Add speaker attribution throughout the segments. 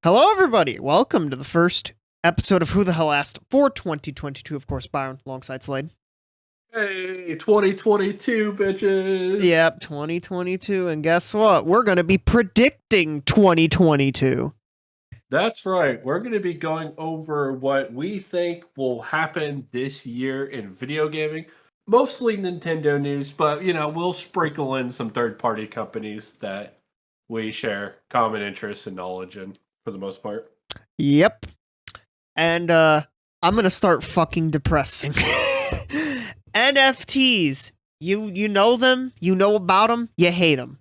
Speaker 1: Hello, everybody. Welcome to the first episode of Who the Hell Asked for 2022. Of course, Byron, alongside Slade.
Speaker 2: Hey, 2022, bitches.
Speaker 1: Yep, 2022. And guess what? We're going to be predicting 2022.
Speaker 2: That's right. We're going to be going over what we think will happen this year in video gaming. Mostly Nintendo news, but, we'll sprinkle in some third-party companies that we share common interests and knowledge in, for the most part.
Speaker 1: Yep. And I'm going to start fucking depressing. NFTs. You know them? You know about them? You hate them.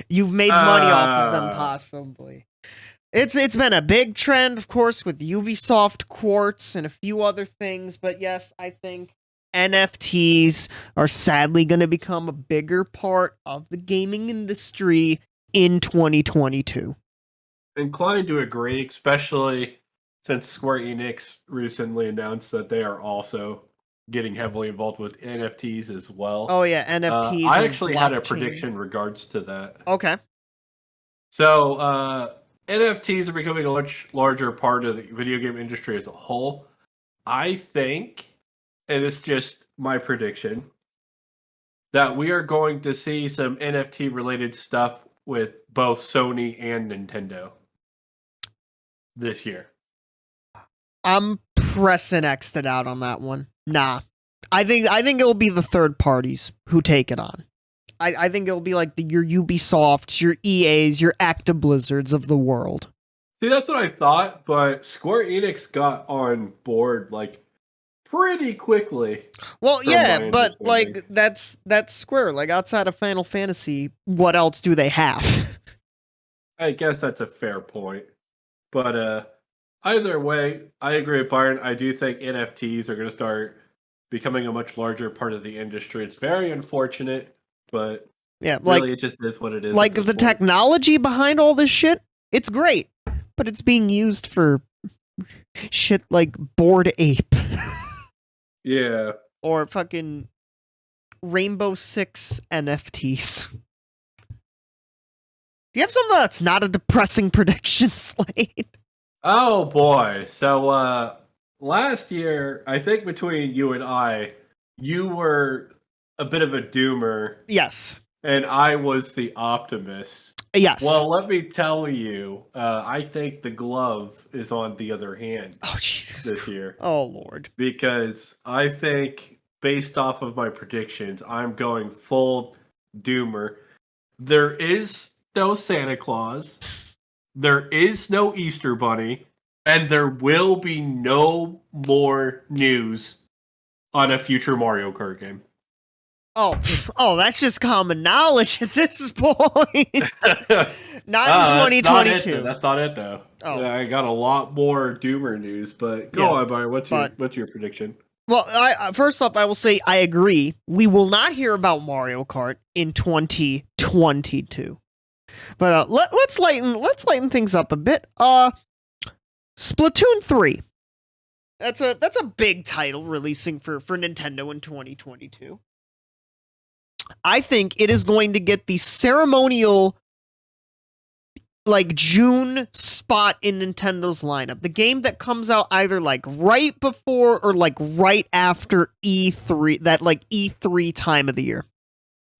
Speaker 1: You've made money off of them, possibly. It's been a big trend, of course, with Ubisoft Quartz and a few other things, but yes, I think NFTs are sadly going to become a bigger part of the gaming industry in 2022.
Speaker 2: Inclined to agree, especially since Square Enix recently announced that they are also getting heavily involved with NFTs as well.
Speaker 1: Oh yeah, NFTs.
Speaker 2: I actually had a prediction in regards to that.
Speaker 1: Okay.
Speaker 2: So, NFTs are becoming a much larger part of the video game industry as a whole. I think, and it's just my prediction, that we are going to see some NFT related stuff with both Sony and Nintendo this year.
Speaker 1: I'm pressing X'd out on that one. Nah. I think it'll be the third parties who take it on. I think it'll be like your Ubisofts, your EAs, your Blizzards of the world.
Speaker 2: See, that's what I thought, but Square Enix got on board pretty quickly.
Speaker 1: Well, yeah, but that's Square. Like outside of Final Fantasy, what else do they have?
Speaker 2: I guess that's a fair point. But either way, I agree with Byron. I do think NFTs are going to start becoming a much larger part of the industry. It's very unfortunate, but
Speaker 1: yeah,
Speaker 2: really it just is what it is.
Speaker 1: Like the technology behind all this shit, it's great, but it's being used for shit like Bored Ape.
Speaker 2: Yeah.
Speaker 1: Or fucking Rainbow Six NFTs. Do you have something that's not a depressing prediction, Slade?
Speaker 2: Oh boy. So last year, I think between you and I, you were a bit of a doomer.
Speaker 1: Yes.
Speaker 2: And I was the optimist.
Speaker 1: Yes.
Speaker 2: Well, let me tell you, I think the glove is on the other hand.
Speaker 1: Oh, Jesus.
Speaker 2: This year.
Speaker 1: Oh, Lord.
Speaker 2: Because I think, based off of my predictions, I'm going full doomer. There is no Santa Claus. There is no Easter Bunny. And there will be no more news on a future Mario Kart game.
Speaker 1: Oh, that's just common knowledge at this point. Not in 2022.
Speaker 2: That's not it, though.
Speaker 1: Oh.
Speaker 2: Yeah, I got a lot more doomer news, but go on, Byron. What's your prediction?
Speaker 1: Well, first up, I will say I agree. We will not hear about Mario Kart in 2022. But let's lighten things up a bit. Splatoon 3. That's a big title releasing for Nintendo in 2022. I think it is going to get the ceremonial June spot in Nintendo's lineup. The game that comes out either right before or right after E3, that E3 time of the year.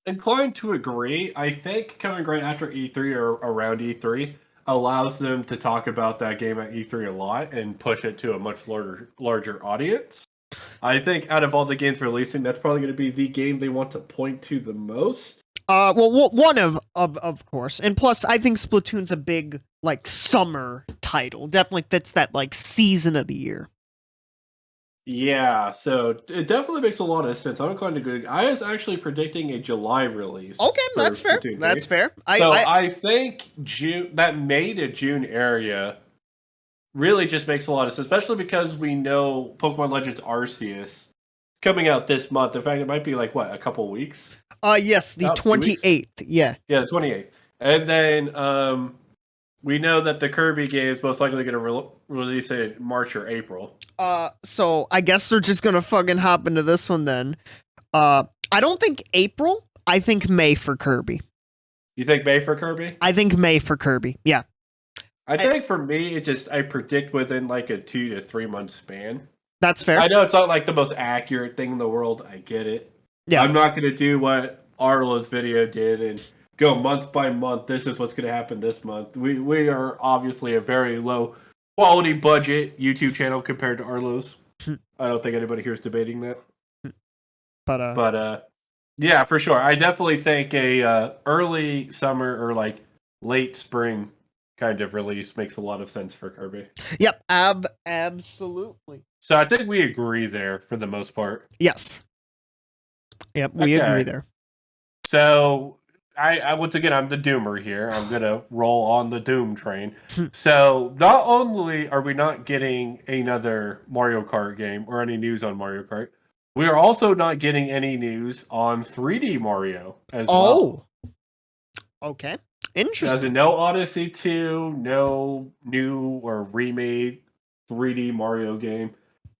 Speaker 2: Inclined to agree. I think coming right after E3 or around E3 allows them to talk about that game at E3 a lot and push it to a much larger audience. I think out of all the games releasing, that's probably going to be the game they want to point to the most.
Speaker 1: Well, one of course, and plus, I think Splatoon's a big summer title. Definitely fits that season of the year.
Speaker 2: Yeah, so it definitely makes a lot of sense. I'm inclined to agree. I was actually predicting a July release.
Speaker 1: Okay, that's fair. That's fair.
Speaker 2: I think that May to June area really just makes a lot of sense, especially because we know Pokemon Legends Arceus coming out this month. In fact, it might be a couple weeks.
Speaker 1: Yes, the 28th. Yeah.
Speaker 2: Yeah, the 28th. And then we know that the Kirby game is most likely going to release in March or April.
Speaker 1: So I guess they're just going to fucking hop into this one then. I don't think April. I think May for Kirby.
Speaker 2: You think May for Kirby?
Speaker 1: I think May for Kirby. Yeah.
Speaker 2: I think for me, I predict within like a 2 to 3 month span.
Speaker 1: That's fair.
Speaker 2: I know it's not like the most accurate thing in the world. I get it.
Speaker 1: Yeah.
Speaker 2: I'm not going to do what Arlo's video did and go month by month. This is what's going to happen this month. We are obviously a very low quality budget YouTube channel compared to Arlo's. I don't think anybody here is debating that. But yeah, for sure. I definitely think a early summer or like late spring kind of release makes a lot of sense for Kirby.
Speaker 1: Yep, absolutely.
Speaker 2: So I think we agree there for the most part.
Speaker 1: Yes. Yep, we agree there.
Speaker 2: So I once again, I'm the doomer here. I'm gonna roll on the doom train. So not only are we not getting another Mario Kart game or any news on Mario Kart, we are also not getting any news on 3D Mario as well.
Speaker 1: Okay. Interesting.
Speaker 2: No Odyssey 2, no new or remade 3D Mario game.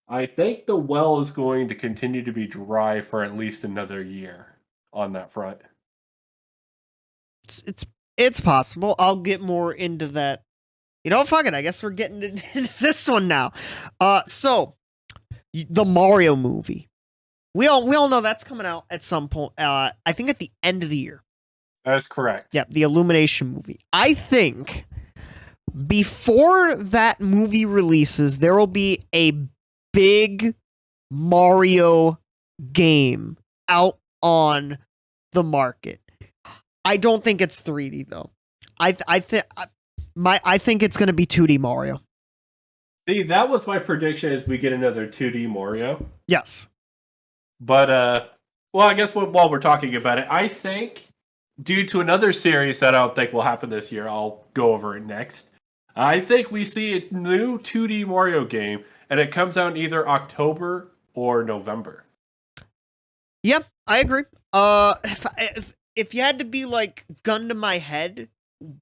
Speaker 2: I think the well is going to continue to be dry for at least another year on that front.
Speaker 1: It's possible. I'll get more into that. You know, fuck it. I guess we're getting into this one now. So the Mario movie. We all know that's coming out at some point. I think at the end of the year.
Speaker 2: That's correct.
Speaker 1: Yeah, the Illumination movie. I think before that movie releases, there will be a big Mario game out on the market. I don't think it's 3D though. I think it's going to be 2D Mario.
Speaker 2: See, that was my prediction: is we get another 2D Mario.
Speaker 1: Yes.
Speaker 2: But well, I guess while we're talking about it, I think due to another series that I don't think will happen this year, I'll go over it next. I think we see a new 2D Mario game, and it comes out in either October or November.
Speaker 1: Yep, I agree. If you had to be like gun to my head,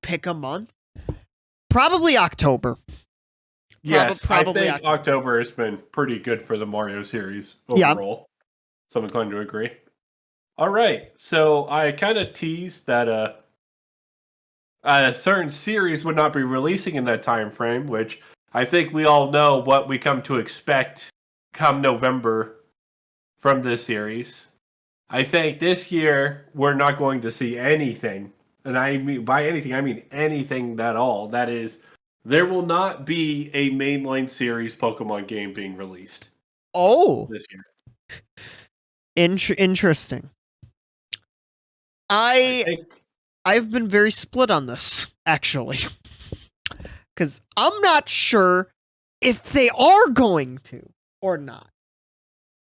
Speaker 1: pick a month, probably October.
Speaker 2: Yes,
Speaker 1: probably
Speaker 2: I think October has been pretty good for the Mario series overall. Yeah. So I'm inclined to agree. All right, so I kind of teased that a certain series would not be releasing in that time frame, which I think we all know what we come to expect come November from this series. I think this year we're not going to see anything, and I mean by anything, I mean anything at all. That is, there will not be a mainline series Pokemon game being released. This year.
Speaker 1: Interesting. I've been very split on this, actually. Because I'm not sure if they are going to or not.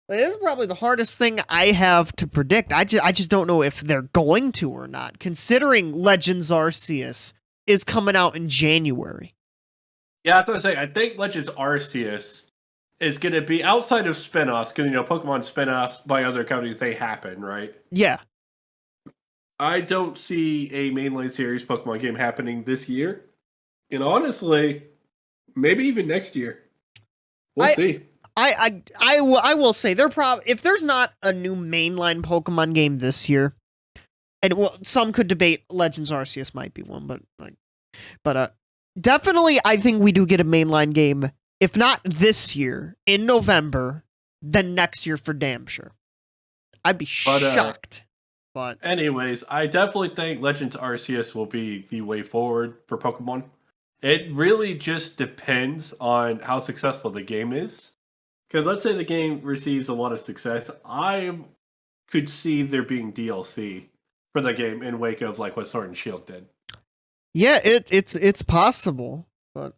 Speaker 1: This is probably the hardest thing I have to predict. I just don't know if they're going to or not, considering Legends Arceus is coming out in January.
Speaker 2: Yeah, that's what I'm saying. I think Legends Arceus is going to be outside of spin-offs, because, Pokemon spin-offs by other companies, they happen, right?
Speaker 1: Yeah.
Speaker 2: I don't see a mainline series Pokemon game happening this year. And honestly, maybe even next year. We'll see.
Speaker 1: I will say if there's not a new mainline Pokemon game this year, and some could debate Legends Arceus might be one, but definitely I think we do get a mainline game. If not this year in November, then next year for damn sure. I'd be shocked. But
Speaker 2: anyways, I definitely think Legends Arceus will be the way forward for Pokemon. It really just depends on how successful the game is. Because let's say the game receives a lot of success, I could see there being DLC for the game in wake of like what Sword and Shield did.
Speaker 1: Yeah, it's possible, but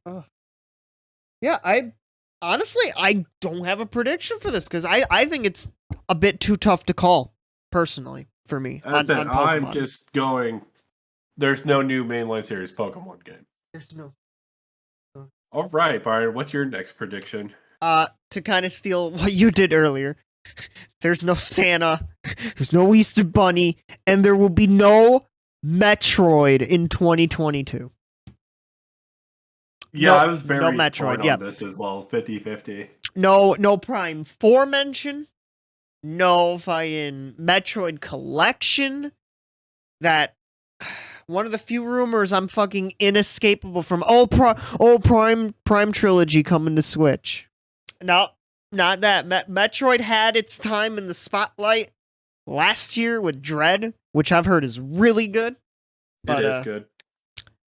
Speaker 1: yeah, I don't have a prediction for this because I think it's a bit too tough to call personally for me.
Speaker 2: I'm just going. There's no new mainline series Pokemon game.
Speaker 1: There's no.
Speaker 2: All right, Byron. What's your next prediction?
Speaker 1: To kind of steal what you did earlier, there's no Santa, there's no Easter Bunny, and there will be no Metroid in 2022.
Speaker 2: Yeah, I was very
Speaker 1: no Metroid.
Speaker 2: On this as well, 50-50.
Speaker 1: No Prime 4 mention. No fucking Metroid Collection. That one of the few rumors I'm fucking inescapable from. Prime Trilogy coming to Switch. No, not that. Metroid had its time in the spotlight last year with Dread, which I've heard is really good. But,
Speaker 2: it is good.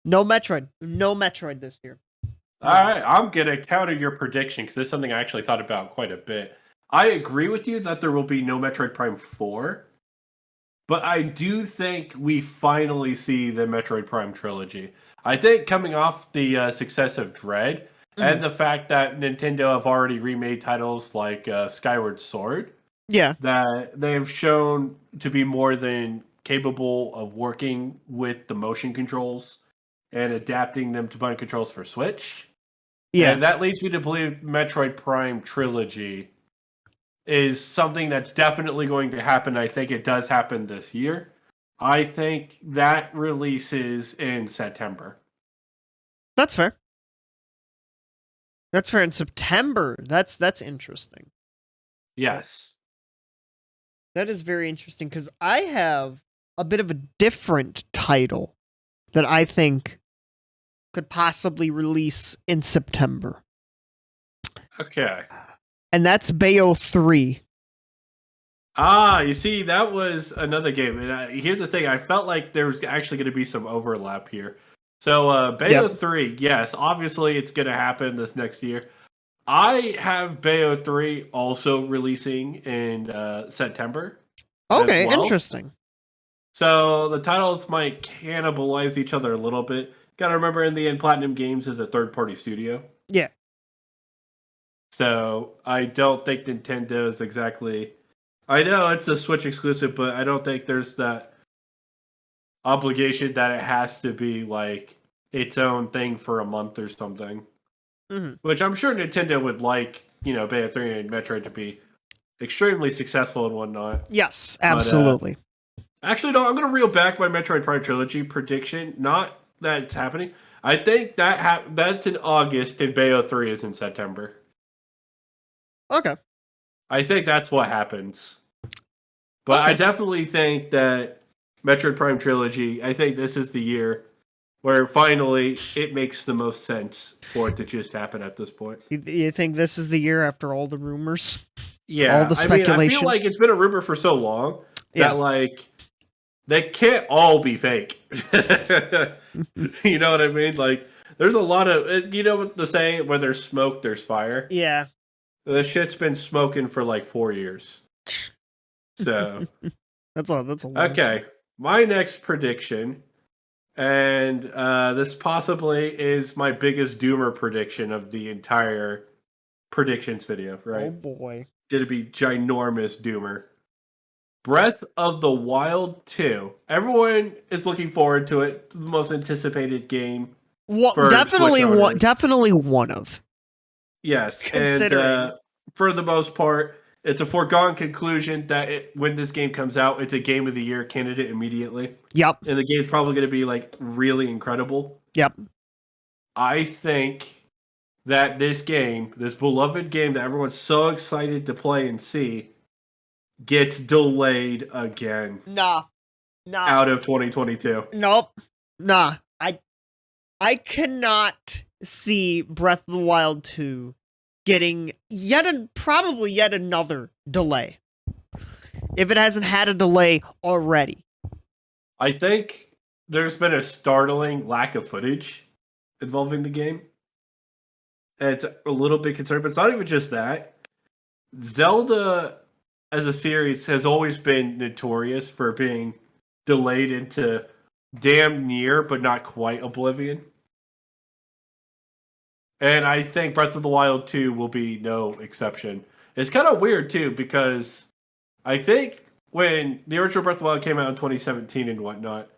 Speaker 1: No Metroid. No Metroid this year.
Speaker 2: All right, I'm going to counter your prediction because this is something I actually thought about quite a bit. I agree with you that there will be no Metroid Prime 4, but I do think we finally see the Metroid Prime trilogy. I think coming off the success of Dread and the fact that Nintendo have already remade titles like Skyward Sword, that they've shown to be more than capable of working with the motion controls and adapting them to button controls for Switch. Yeah, and that leads me to believe Metroid Prime Trilogy is something that's definitely going to happen. I think it does happen this year. I think that releases in September.
Speaker 1: That's fair. That's fair. In September. That's interesting.
Speaker 2: Yes.
Speaker 1: That is very interesting because I have a bit of a different title that I think could possibly release in September.
Speaker 2: Okay.
Speaker 1: And that's Bayo 3.
Speaker 2: You see, that was another game. And here's the thing. I felt like there was actually going to be some overlap here. So, Bayo 3, yes, obviously it's going to happen this next year. I have Bayo 3 also releasing in September.
Speaker 1: Okay, interesting.
Speaker 2: So, the titles might cannibalize each other a little bit. Gotta remember, in the end, Platinum Games is a third-party studio.
Speaker 1: Yeah.
Speaker 2: So, I don't think Nintendo is exactly... I know it's a Switch exclusive, but I don't think there's that obligation that it has to be, like, its own thing for a month or something.
Speaker 1: Mm-hmm.
Speaker 2: Which I'm sure Nintendo would like, Bayonetta 3 and Metroid to be extremely successful and whatnot.
Speaker 1: Yes, absolutely.
Speaker 2: Actually, no, I'm going to reel back my Metroid Prime Trilogy prediction. Not that it's happening. I think that's in August and Bayo 3 is in September.
Speaker 1: Okay.
Speaker 2: I think that's what happens. But I definitely think that Metroid Prime Trilogy, I think this is the year where finally it makes the most sense for it to just happen at this point.
Speaker 1: You think this is the year after all the rumors?
Speaker 2: Yeah.
Speaker 1: All the speculation?
Speaker 2: I feel like it's been a rumor for so long that, like, they can't all be fake. You know what I mean? Like, there's a lot of, you know what the saying, where there's smoke, there's fire?
Speaker 1: Yeah.
Speaker 2: The shit's been smoking for like 4 years. So.
Speaker 1: That's a long
Speaker 2: Okay.
Speaker 1: time.
Speaker 2: My next prediction, and this possibly is my biggest doomer prediction of the entire predictions video, right?
Speaker 1: Oh boy.
Speaker 2: Gonna be ginormous doomer. Breath of the Wild 2. Everyone is looking forward to it. It's the most anticipated game.
Speaker 1: Definitely one of.
Speaker 2: Yes, and for the most part, it's a foregone conclusion that when this game comes out, it's a Game of the Year candidate immediately.
Speaker 1: Yep.
Speaker 2: And the game's probably going to be like really incredible.
Speaker 1: Yep.
Speaker 2: I think that this game, this beloved game that everyone's so excited to play and see, gets delayed again.
Speaker 1: Nah.
Speaker 2: Out of 2022.
Speaker 1: Nope. Nah. I cannot see Breath of the Wild 2 getting probably yet another delay. If it hasn't had a delay already.
Speaker 2: I think there's been a startling lack of footage involving the game. And it's a little bit concerning, but it's not even just that. Zelda as a series has always been notorious for being delayed into damn near, but not quite Oblivion. And I think Breath of the Wild 2 will be no exception. It's kind of weird, too, because I think when the original Breath of the Wild came out in 2017 and whatnot,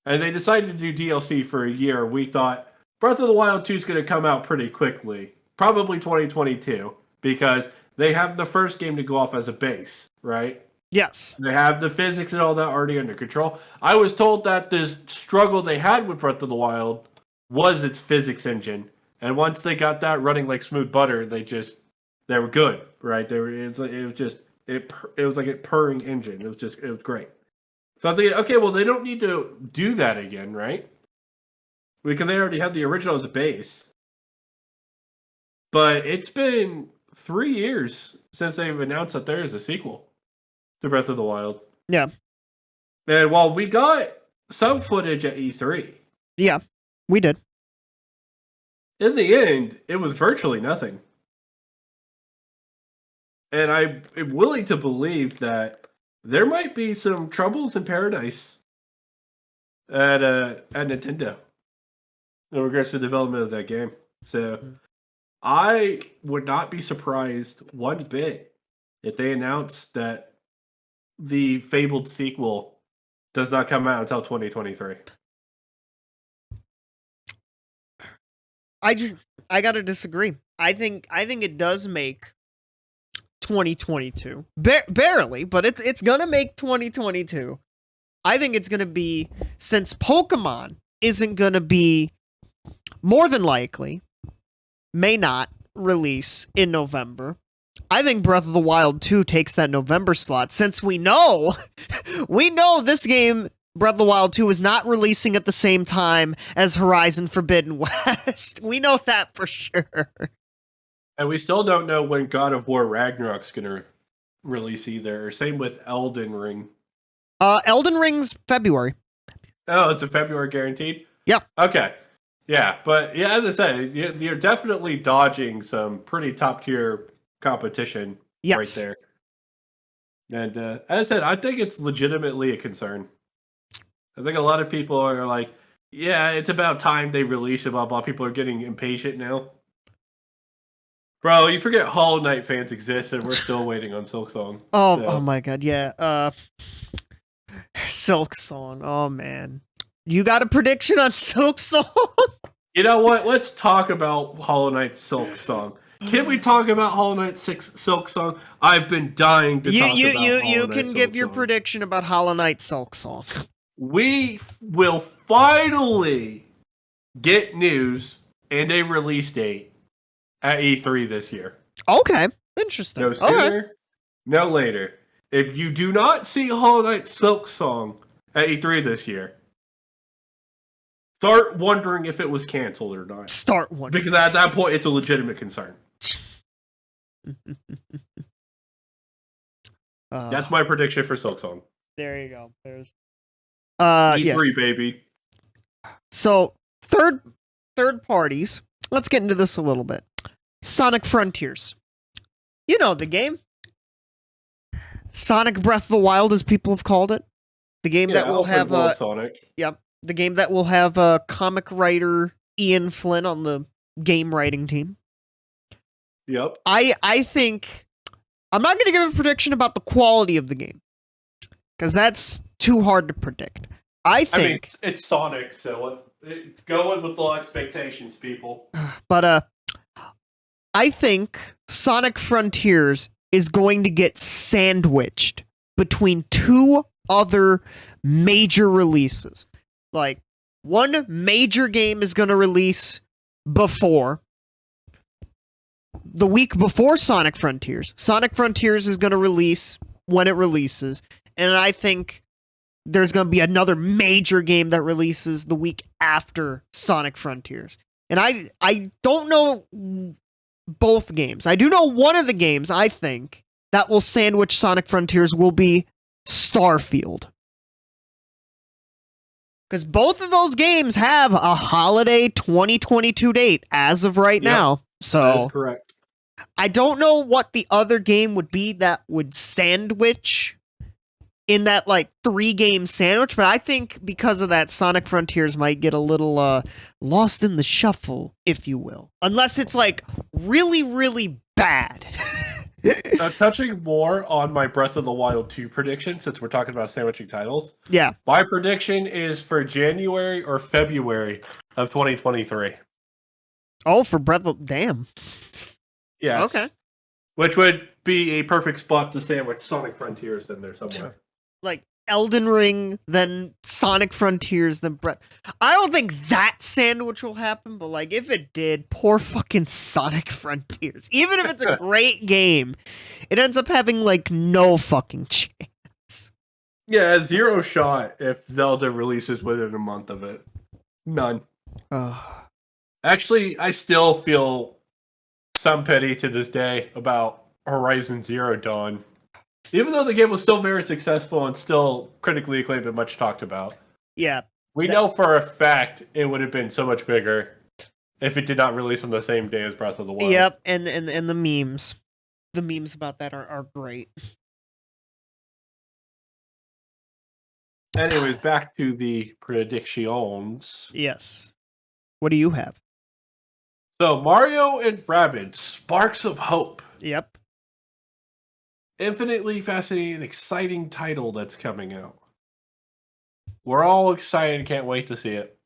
Speaker 2: and they decided to do DLC for a year, we thought Breath of the Wild 2 is going to come out pretty quickly. Probably 2022, because they have the first game to go off as a base, right?
Speaker 1: Yes.
Speaker 2: They have the physics and all that already under control. I was told that the struggle they had with Breath of the Wild was its physics engine. And once they got that running like smooth butter, they were good, right? It was like a purring engine. It was great. So I'm thinking, okay, well, they don't need to do that again, right? Because they already had the original as a base. But it's been 3 years since they've announced that there is a sequel to Breath of the Wild.
Speaker 1: Yeah.
Speaker 2: And while we got some footage at E3,
Speaker 1: Yeah, we did.
Speaker 2: in the end, it was virtually nothing. And I'm willing to believe that there might be some troubles in paradise at Nintendo in regards to the development of that game. So I would not be surprised one bit if they announced that the fabled sequel does not come out until 2023.
Speaker 1: I gotta disagree. I think it does make 2022 barely, but it's gonna make 2022. I think it's gonna be, since Pokemon isn't gonna be, more than likely may not release in November. I think Breath of the Wild 2 takes that November slot, since we know this game, Breath of the Wild 2, is not releasing at the same time as Horizon Forbidden West. We know that for sure.
Speaker 2: And we still don't know when God of War Ragnarok's going to release either. Same with Elden Ring.
Speaker 1: Elden Ring's February.
Speaker 2: Oh, it's a February guaranteed?
Speaker 1: Yep.
Speaker 2: Okay. Yeah, but yeah, as I said, you're definitely dodging some pretty top tier competition right there. And as I said, I think it's legitimately a concern. I think a lot of people are like, yeah, it's about time they release it, blah, blah. People are getting impatient now. Bro, you forget Hollow Knight fans exist, and we're still waiting on Silksong.
Speaker 1: Oh my god, yeah. Silksong, oh man. You got a prediction on Silksong?
Speaker 2: You know what? Let's talk about Hollow Knight Silksong. Can we talk about Hollow Knight Silksong? I've been dying to talk about Hollow Knight
Speaker 1: You can give your prediction about Hollow Knight Silksong.
Speaker 2: We will finally get news and a release date at E3 this year.
Speaker 1: Okay, interesting.
Speaker 2: No sooner, no later. If you do not see Hollow Knight Silksong at E3 this year, start wondering if it was canceled or not.
Speaker 1: Start wondering.
Speaker 2: Because at that point, it's a legitimate concern. That's my prediction for Silksong.
Speaker 1: There you go. There's
Speaker 2: E3, baby.
Speaker 1: So third parties. Let's get into this a little bit. Sonic Frontiers. You know the game. Sonic Breath of the Wild, as people have called it. The game that will have
Speaker 2: Sonic.
Speaker 1: Yep. The game that will have comic writer Ian Flynn on the game writing team.
Speaker 2: Yep.
Speaker 1: I think I'm not going to give a prediction about the quality of the game, because that's too hard to predict. I mean,
Speaker 2: it's Sonic, so go in with low expectations, people.
Speaker 1: But I think Sonic Frontiers is going to get sandwiched between two other major releases. Like, one major game is going to release the week before Sonic Frontiers. Sonic Frontiers is going to release when it releases. And I think there's going to be another major game that releases the week after Sonic Frontiers. And I don't know both games. I do know one of the games, I think, that will sandwich Sonic Frontiers will be Starfield. Because both of those games have a holiday 2022 date as of right now. So
Speaker 2: that is correct.
Speaker 1: I don't know what the other game would be that would sandwich in that, like, 3-game sandwich, but I think because of that, Sonic Frontiers might get a little lost in the shuffle, if you will. Unless it's, like, really, really bad.
Speaker 2: Touching more on my Breath of the Wild 2 prediction, since we're talking about sandwiching titles.
Speaker 1: Yeah.
Speaker 2: My prediction is for January or February of 2023.
Speaker 1: Oh, for Breath of... Damn.
Speaker 2: Yeah.
Speaker 1: Okay.
Speaker 2: Which would be a perfect spot to sandwich Sonic Frontiers in there somewhere.
Speaker 1: Like Elden Ring, then Sonic Frontiers, then Breath. I don't think that sandwich will happen, but like if it did, poor fucking Sonic Frontiers. Even if it's a great game, it ends up having like no fucking chance.
Speaker 2: Yeah, zero shot if Zelda releases within a month of it. None. Actually, I still feel some pity to this day about Horizon Zero Dawn. Even though the game was still very successful and still critically acclaimed and much talked about.
Speaker 1: Yeah.
Speaker 2: We know for a fact it would have been so much bigger if it did not release on the same day as Breath of the Wild.
Speaker 1: Yep, and the memes. The memes about that are great.
Speaker 2: Anyways, back to the predictions.
Speaker 1: Yes. What do you have?
Speaker 2: So, Mario and Rabbids, Sparks of Hope.
Speaker 1: Yep.
Speaker 2: Infinitely fascinating and exciting title that's coming out. We're all excited and can't wait to see it.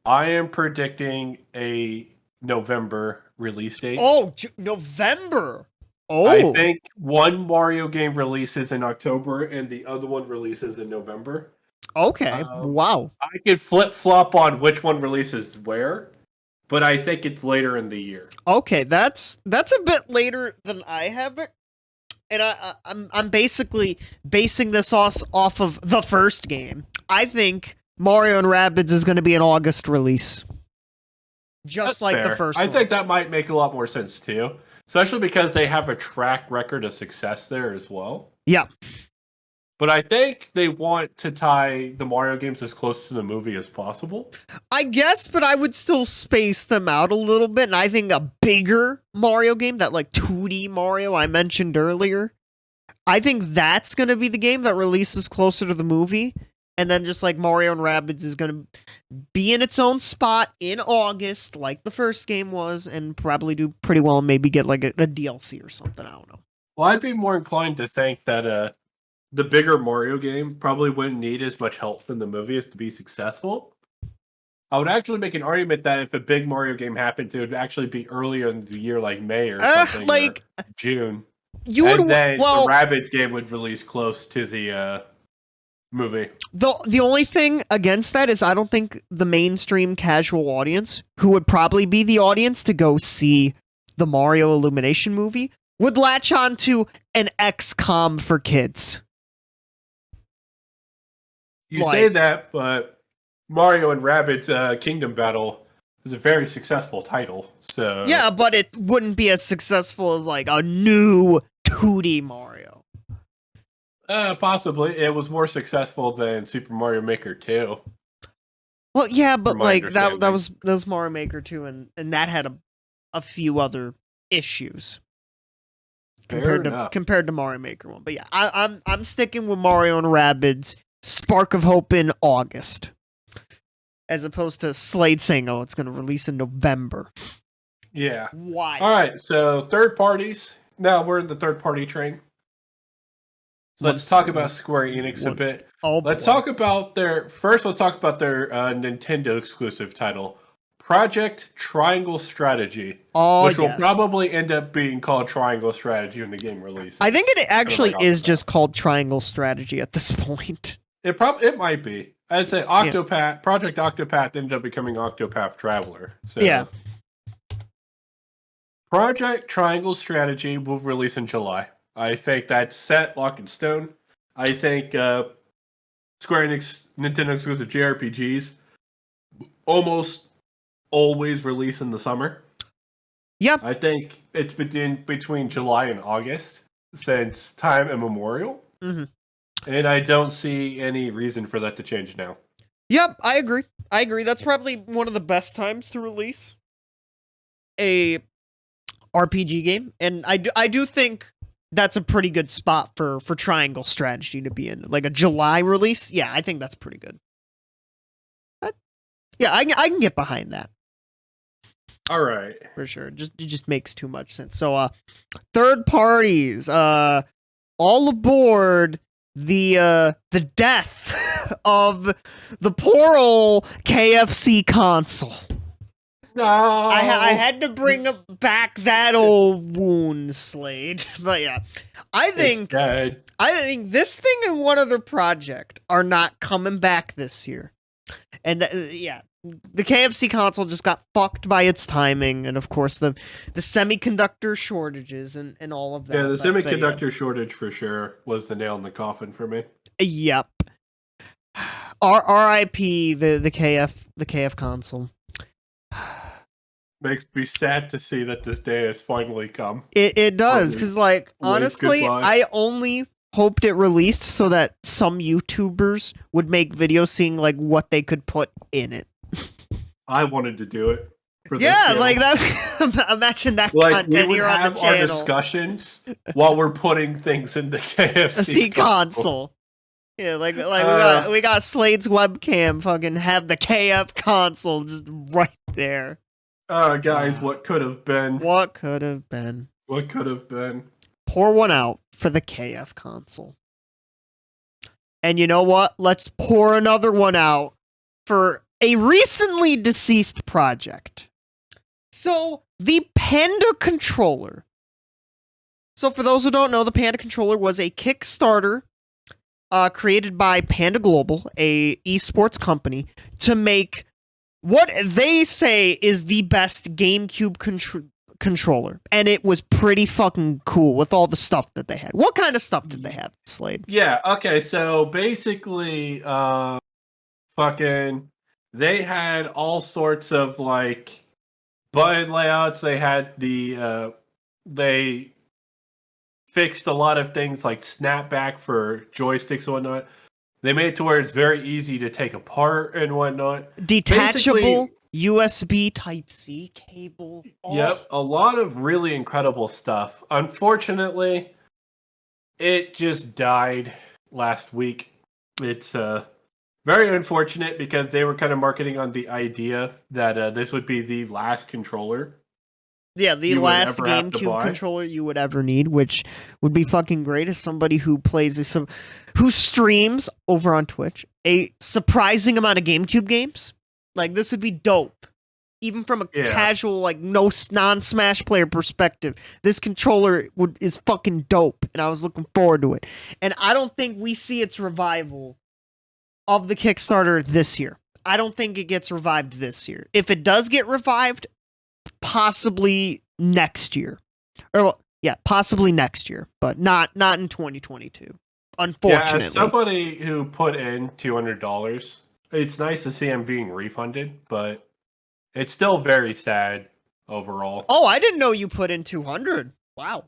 Speaker 2: I am predicting a November release date.
Speaker 1: Oh, November. Oh.
Speaker 2: I think one Mario game releases in October and the other one releases in November.
Speaker 1: Okay. Wow.
Speaker 2: I could flip-flop on which one releases where, but I think it's later in the year.
Speaker 1: Okay, that's a bit later than I have it. And I'm basically basing this off of the first game. I think Mario and Rabbids is going to be an August release. Just
Speaker 2: That's
Speaker 1: like
Speaker 2: fair.
Speaker 1: the first
Speaker 2: I
Speaker 1: one.
Speaker 2: think that might make a lot more sense too. Especially because they have a track record of success there as well.
Speaker 1: Yeah.
Speaker 2: But I think they want to tie the Mario games as close to the movie as possible.
Speaker 1: I guess, but I would still space them out a little bit. And I think a bigger Mario game, that like 2D Mario I mentioned earlier, I think that's going to be the game that releases closer to the movie. And then just like Mario and Rabbids is going to be in its own spot in August, like the first game was, and probably do pretty well and maybe get like a DLC or something. I don't know.
Speaker 2: Well, I'd be more inclined to think that the bigger Mario game probably wouldn't need as much help from the movies to be successful. I would actually make an argument that if a big Mario game happened, it would actually be earlier in the year, like May or something,
Speaker 1: like
Speaker 2: or June.
Speaker 1: You
Speaker 2: and
Speaker 1: would
Speaker 2: then
Speaker 1: well,
Speaker 2: the Rabbids game would release close to the movie.
Speaker 1: The only thing against that is I don't think the mainstream casual audience, who would probably be the audience to go see the Mario Illumination movie, would latch on to an XCOM for kids.
Speaker 2: You say that, but Mario and Rabbids Kingdom Battle is a very successful title. So
Speaker 1: yeah, but it wouldn't be as successful as like a new 2D Mario.
Speaker 2: Possibly. It was more successful than Super Mario Maker 2.
Speaker 1: Well, yeah, but like that was Mario Maker 2 and that had a few other issues compared to Mario Maker 1. But yeah, I'm sticking with Mario and Rabbids Spark of Hope in August. As opposed to Slade saying, oh, it's going to release in November.
Speaker 2: Yeah.
Speaker 1: Why?
Speaker 2: All right, so third parties. Now we're in the third party train. Let's talk about Square Enix a bit. Let's talk about their Nintendo exclusive title, Project Triangle Strategy, which will probably end up being called Triangle Strategy when the game releases.
Speaker 1: I think it actually is just called Triangle Strategy at this point.
Speaker 2: It might be. I'd say Octopath, Project Octopath ended up becoming Octopath Traveler. So
Speaker 1: yeah.
Speaker 2: Project Triangle Strategy will release in July. I think that's set, lock in stone. I think Square Enix Nintendo exclusive JRPGs almost always release in the summer.
Speaker 1: Yep.
Speaker 2: I think it's between July and August since time immemorial.
Speaker 1: Mm-hmm.
Speaker 2: And I don't see any reason for that to change now.
Speaker 1: Yep, I agree. That's probably one of the best times to release a RPG game. And I do think that's a pretty good spot for Triangle Strategy to be in. Like a July release? Yeah, I think that's pretty good. I can get behind that.
Speaker 2: All right.
Speaker 1: For sure. It just makes too much sense. So, third parties, all aboard the death of the poor old KFC console.
Speaker 2: No,
Speaker 1: I had to bring back that old wound, Slade. But yeah, I think this thing and one other project are not coming back this year. And the KFC console just got fucked by its timing, and of course the semiconductor shortages and all of that.
Speaker 2: Yeah, the semiconductor shortage for sure was the nail in the coffin for me.
Speaker 1: Yep. R.I.P. the KF console.
Speaker 2: Makes me sad to see that this day has finally come.
Speaker 1: It does, because like honestly,
Speaker 2: goodbye.
Speaker 1: I only hoped it released so that some YouTubers would make videos seeing like what they could put in it.
Speaker 2: I wanted to do it. For this
Speaker 1: Yeah,
Speaker 2: channel.
Speaker 1: like that. Imagine that
Speaker 2: like we
Speaker 1: content
Speaker 2: would
Speaker 1: here on the
Speaker 2: have our
Speaker 1: channel.
Speaker 2: discussions while we're putting things in the KFC
Speaker 1: console. Yeah, like we got Slade's webcam. Fucking have the KF console just right there.
Speaker 2: Guys, what could have been?
Speaker 1: What could have been?
Speaker 2: What could have been?
Speaker 1: Pour one out for the KF console. And you know what? Let's pour another one out for a recently deceased project. So, the Panda controller. So, for those who don't know, the Panda controller was a Kickstarter created by Panda Global, a esports company, to make what they say is the best GameCube controller. And it was pretty fucking cool with all the stuff that they had. What kind of stuff did they have, Slade?
Speaker 2: Yeah, okay, so basically, they had all sorts of, like, button layouts. They had they fixed a lot of things like snapback for joysticks and whatnot. They made it to where it's very easy to take apart and whatnot.
Speaker 1: Detachable USB Type-C cable. Oh.
Speaker 2: Yep, a lot of really incredible stuff. Unfortunately, it just died last week. It's very unfortunate because they were kind of marketing on the idea that this would be the last controller.
Speaker 1: Yeah, the last GameCube controller you would ever need, which would be fucking great as somebody who who streams over on Twitch a surprising amount of GameCube games. Like, this would be dope. Even from a casual, like, non-Smash player perspective, this controller is fucking dope, and I was looking forward to it. And I don't think we see its revival of the Kickstarter this year. I don't think it gets revived this year. If it does get revived, possibly next year. Or, yeah, possibly next year, but not in 2022. Unfortunately.
Speaker 2: Yeah, as somebody who put in $200, it's nice to see him being refunded, but it's still very sad overall.
Speaker 1: Oh, I didn't know you put in 200. Wow.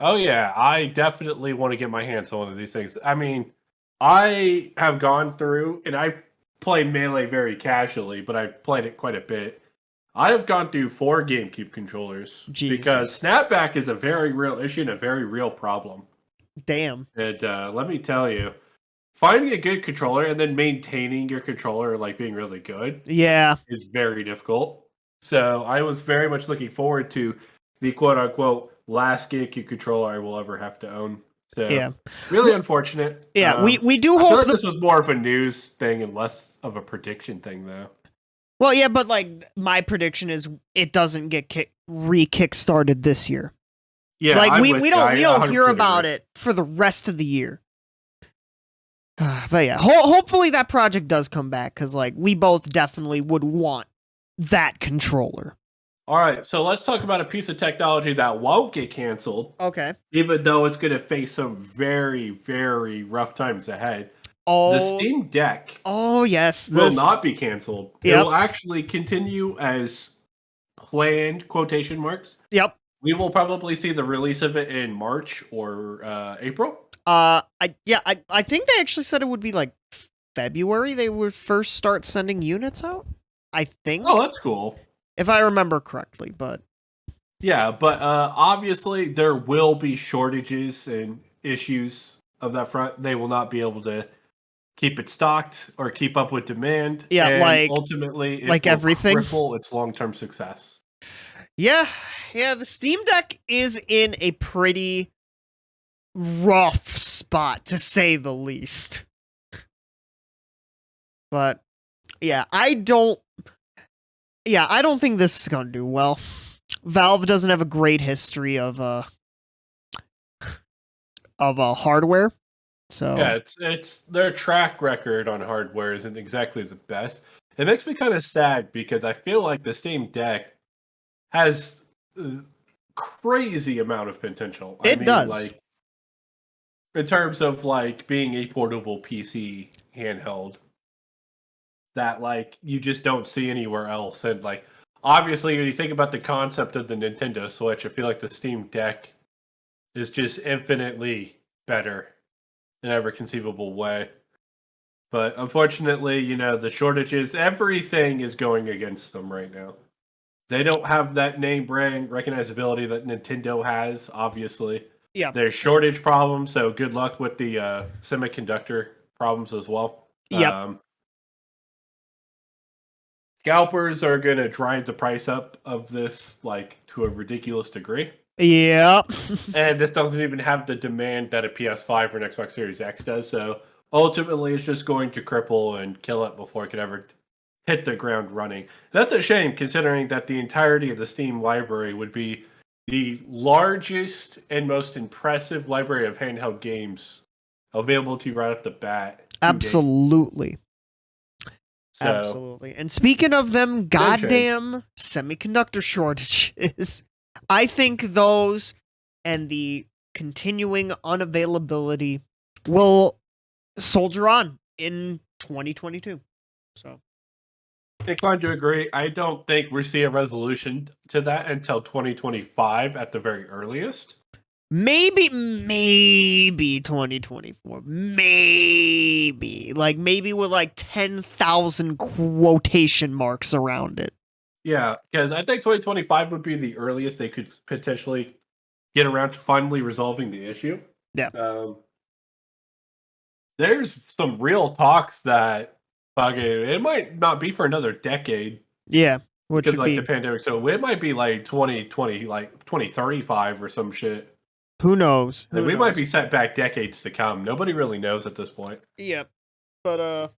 Speaker 2: Oh yeah, I definitely want to get my hands on one of these things. I mean, I have gone through, and I play Melee very casually, but I've played it quite a bit. I have gone through 4 GameCube controllers because snapback is a very real issue and a very real problem.
Speaker 1: Damn.
Speaker 2: And let me tell you, finding a good controller and then maintaining your controller, like being really good, is very difficult. So I was very much looking forward to the quote-unquote last GameCube controller I will ever have to own. So really unfortunate.
Speaker 1: Yeah, we do hope
Speaker 2: feel like this was more of a news thing and less of a prediction thing, though.
Speaker 1: Well, yeah, but like my prediction is it doesn't get re-kickstarted this year.
Speaker 2: Yeah,
Speaker 1: like we don't hear about it for the rest of the year. But yeah, hopefully that project does come back because like we both definitely would want that controller.
Speaker 2: All right, so let's talk about a piece of technology that won't get canceled.
Speaker 1: Okay.
Speaker 2: Even though it's going to face some very, very rough times ahead.
Speaker 1: Oh,
Speaker 2: the Steam Deck.
Speaker 1: Oh, yes.
Speaker 2: Will not be canceled.
Speaker 1: Yep.
Speaker 2: It will actually continue as planned, quotation marks.
Speaker 1: Yep.
Speaker 2: We will probably see the release of it in March or April.
Speaker 1: I think they actually said it would be like February they would first start sending units out. I think.
Speaker 2: Oh, that's cool.
Speaker 1: If I remember correctly, but
Speaker 2: yeah, but obviously there will be shortages and issues of that front. They will not be able to keep it stocked or keep up with demand.
Speaker 1: Yeah,
Speaker 2: and
Speaker 1: like
Speaker 2: ultimately, it
Speaker 1: like
Speaker 2: will
Speaker 1: everything,
Speaker 2: cripple its long-term success.
Speaker 1: Yeah. The Steam Deck is in a pretty rough spot, to say the least. But yeah, I don't think this is gonna do well. Valve doesn't have a great history of hardware. So
Speaker 2: yeah, it's their track record on hardware isn't exactly the best. It makes me kind of sad because I feel like the Steam Deck has a crazy amount of potential.
Speaker 1: It does.
Speaker 2: Like, in terms of like being a portable PC handheld that like you just don't see anywhere else. And like obviously when you think about the concept of the Nintendo Switch, I feel like the Steam Deck is just infinitely better in every conceivable way. But unfortunately, you know, the shortages, everything is going against them right now. They don't have that name brand recognizability that Nintendo has, obviously.
Speaker 1: Yeah.
Speaker 2: There's shortage problems, so good luck with the semiconductor problems as well.
Speaker 1: Yep.
Speaker 2: Scalpers are going to drive the price up of this like to a ridiculous degree.
Speaker 1: Yep.
Speaker 2: And this doesn't even have the demand that a PS5 or an Xbox Series X does, so ultimately it's just going to cripple and kill it before it can ever hit the ground running. That's a shame, considering that the entirety of the Steam library would be the largest and most impressive library of handheld games available to you right off the bat.
Speaker 1: Absolutely.
Speaker 2: So,
Speaker 1: absolutely. And speaking of them goddamn semiconductor shortages, I think those and the continuing unavailability will soldier on in 2022. So
Speaker 2: inclined to agree. I don't think we see a resolution to that until 2025 at the very earliest.
Speaker 1: Maybe 2024. Maybe. Like, maybe with like 10,000 quotation marks around it.
Speaker 2: Yeah, because I think 2025 would be the earliest they could potentially get around to finally resolving the issue.
Speaker 1: Yeah.
Speaker 2: There's some real talks that it might not be for another decade.
Speaker 1: Yeah.
Speaker 2: Because like the pandemic, so it might be like 2020, like 2035 or some shit.
Speaker 1: Who knows?
Speaker 2: We might be set back decades to come. Nobody really knows at this point.
Speaker 1: Yeah. But oh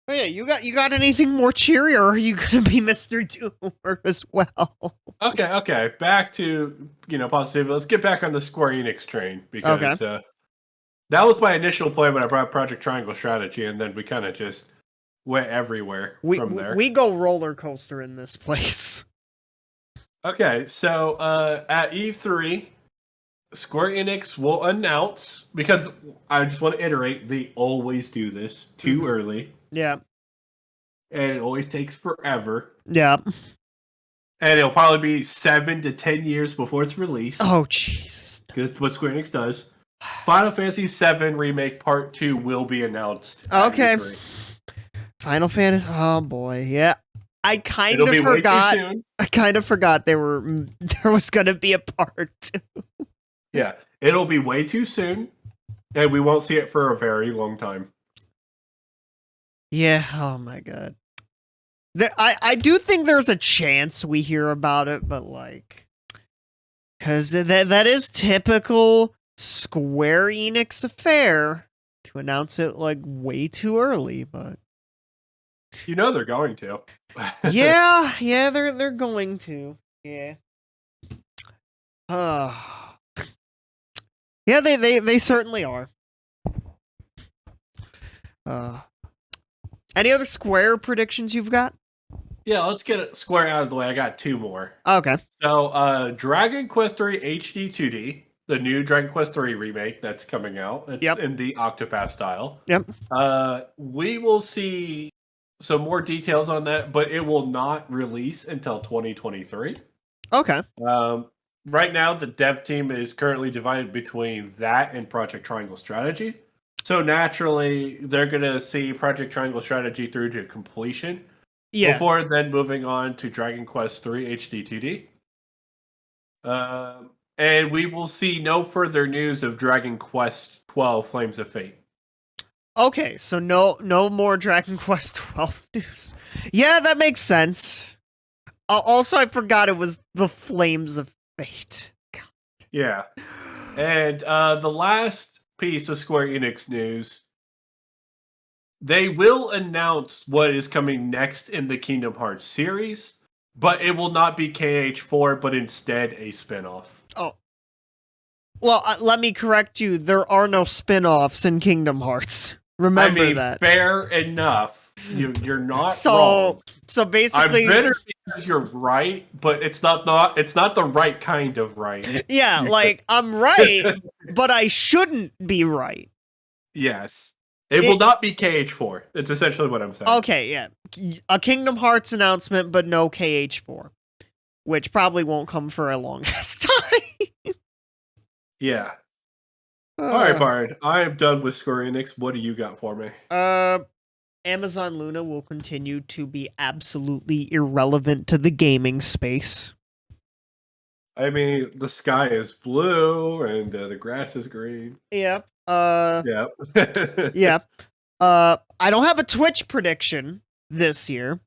Speaker 1: yeah, you got anything more cheery, or are you gonna be Mr. Doomer as well?
Speaker 2: Okay. Back to positivity. Let's get back on the Square Enix train because that was my initial plan when I brought Project Triangle Strategy, and then we kind of just went everywhere from there.
Speaker 1: We go roller coaster in this place.
Speaker 2: Okay, so at E3, Square Enix will announce, because I just want to iterate, they always do this too early.
Speaker 1: Yeah.
Speaker 2: And it always takes forever.
Speaker 1: Yeah.
Speaker 2: And it'll probably be 7 to 10 years before it's released.
Speaker 1: Oh, Jesus.
Speaker 2: Because what Square Enix does. Final Fantasy VII Remake Part 2 will be announced.
Speaker 1: Okay. Final Fantasy. Oh, boy. Yeah. I kind of forgot there was going to be a part 2.
Speaker 2: Yeah. It'll be way too soon. And we won't see it for a very long time.
Speaker 1: Yeah, oh my god. I do think there's a chance we hear about it, but like, because that is typical Square Enix affair to announce it like way too early, but
Speaker 2: they're going to.
Speaker 1: yeah, they're going to. Yeah. Yeah, they certainly are. Any other Square predictions you've got?
Speaker 2: Yeah, let's get Square out of the way. I got 2 more.
Speaker 1: Okay.
Speaker 2: So, Dragon Quest III HD 2D, the new Dragon Quest III remake that's coming out. It's in the Octopath style.
Speaker 1: Yep.
Speaker 2: We will see some more details on that, but it will not release until 2023.
Speaker 1: Okay.
Speaker 2: Right now, the dev team is currently divided between that and Project Triangle Strategy. So naturally, they're going to see Project Triangle Strategy through to completion before then moving on to Dragon Quest III HD 2D. And we will see no further news of Dragon Quest XII Flames of Fate.
Speaker 1: Okay, so no more Dragon Quest XII news. Yeah, that makes sense. Also, I forgot it was the Flames of Fate. God.
Speaker 2: Yeah. And the last piece of Square Enix news, they will announce what is coming next in the Kingdom Hearts series, but it will not be KH4, but instead a spinoff.
Speaker 1: Oh. Well, let me correct you. There are no spin-offs in Kingdom Hearts. Remember that.
Speaker 2: Fair enough. You're not wrong.
Speaker 1: So basically,
Speaker 2: I'm bitter because you're right, but it's not the right kind of right.
Speaker 1: Yeah, like I'm right, but I shouldn't be right.
Speaker 2: Yes. It will not be KH4. It's essentially what I'm saying.
Speaker 1: Okay, yeah. A Kingdom Hearts announcement, but no KH4. Which probably won't come for a long ass time.
Speaker 2: Yeah. Alright, Byron. I am done with Square Enix. What do you got for me?
Speaker 1: Amazon Luna will continue to be absolutely irrelevant to the gaming space.
Speaker 2: I mean, the sky is blue and the grass is green.
Speaker 1: Yep.
Speaker 2: Yep.
Speaker 1: Yep. I don't have a Twitch prediction this year.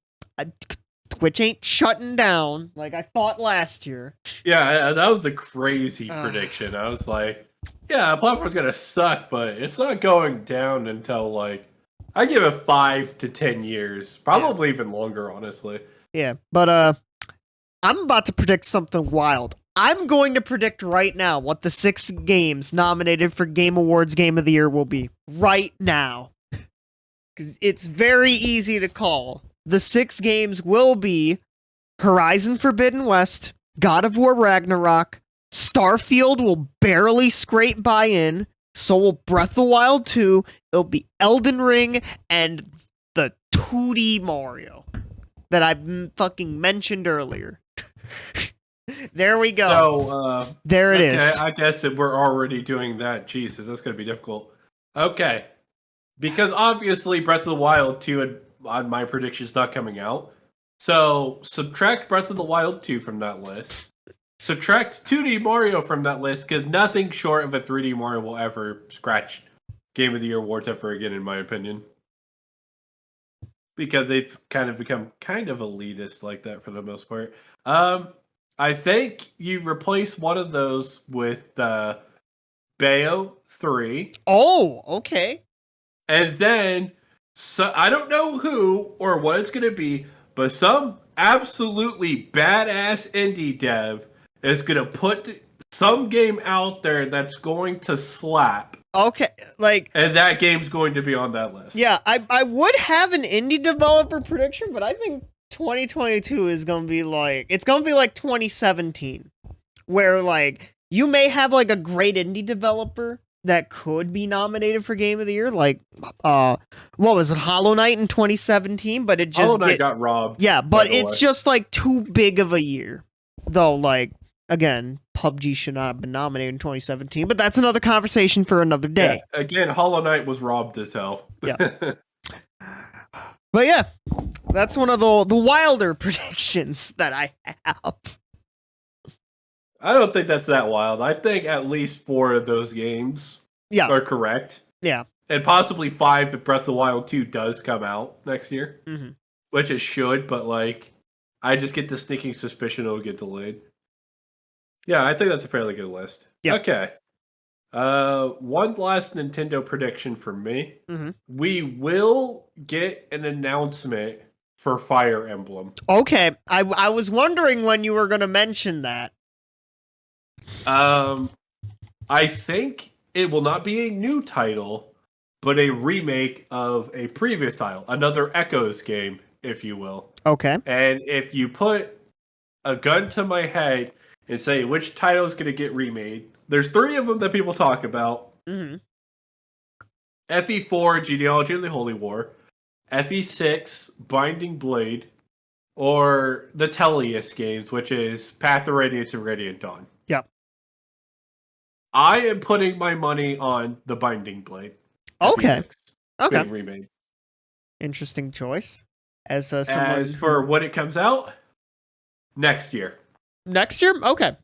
Speaker 1: Twitch ain't shutting down like I thought last year.
Speaker 2: Yeah, that was a crazy prediction. I was like, yeah, the platform's gonna suck, but it's not going down until like I give it 5 to 10 years, probably even longer, honestly.
Speaker 1: Yeah, but I'm about to predict something wild. I'm going to predict right now what the 6 games nominated for Game Awards Game of the Year will be. Right now. Because it's very easy to call. The 6 games will be Horizon Forbidden West, God of War Ragnarok, Starfield will barely scrape by in, so will Breath of the Wild 2, it'll be Elden Ring, and the 2D Mario that I fucking mentioned earlier. There we go.
Speaker 2: So,
Speaker 1: there it is.
Speaker 2: I guess if we're already doing that, Jesus, that's going to be difficult. Okay. Because obviously Breath of the Wild 2 on my prediction's not coming out. So, subtract Breath of the Wild 2 from that list. Subtract 2D Mario from that list, because nothing short of a 3D Mario will ever scratch Game of the Year awards ever again, in my opinion. Because they've kind of become kind of elitist like that for the most part. I think you replace one of those with Bayo 3.
Speaker 1: Oh, okay.
Speaker 2: And then, so I don't know who or what it's going to be, but some absolutely badass indie dev is going to put some game out there that's going to slap.
Speaker 1: Okay,
Speaker 2: and that game's going to be on that list.
Speaker 1: Yeah, I would have an indie developer prediction, but I think 2022 is going to be it's going to be like 2017, where you may have a great indie developer that could be nominated for Game of the Year, what was it, Hollow Knight in 2017, but it just
Speaker 2: Hollow Knight got robbed.
Speaker 1: Yeah, but it's just too big of a year, though. Again, PUBG should not have been nominated in 2017, but that's another conversation for another day.
Speaker 2: Yeah, again, Hollow Knight was robbed as hell.
Speaker 1: Yeah. But yeah, that's one of the wilder predictions that I have.
Speaker 2: I don't think that's that wild. I think at least 4 of those games are correct.
Speaker 1: Yeah.
Speaker 2: And possibly 5 if Breath of the Wild 2 does come out next year.
Speaker 1: Mm-hmm.
Speaker 2: Which it should, but I just get the sneaking suspicion it'll get delayed. Yeah, I think that's a fairly good list.
Speaker 1: Yeah.
Speaker 2: Okay. One last Nintendo prediction for me.
Speaker 1: Mm-hmm.
Speaker 2: We will get an announcement for Fire Emblem.
Speaker 1: Okay. I was wondering when you were going to mention that.
Speaker 2: I think it will not be a new title, but a remake of a previous title. Another Echoes game, if you will.
Speaker 1: Okay.
Speaker 2: And if you put a gun to my head and say which title is going to get remade, there's 3 of them that people talk about.
Speaker 1: Mm-hmm.
Speaker 2: FE4, Genealogy of the Holy War, FE6, Binding Blade, or the Tellius games, which is Path of Radiance and Radiant Dawn.
Speaker 1: Yep.
Speaker 2: I am putting my money on the Binding Blade.
Speaker 1: Okay.
Speaker 2: Being remade.
Speaker 1: Interesting choice. As
Speaker 2: for when it comes out, next year.
Speaker 1: Next year? Okay.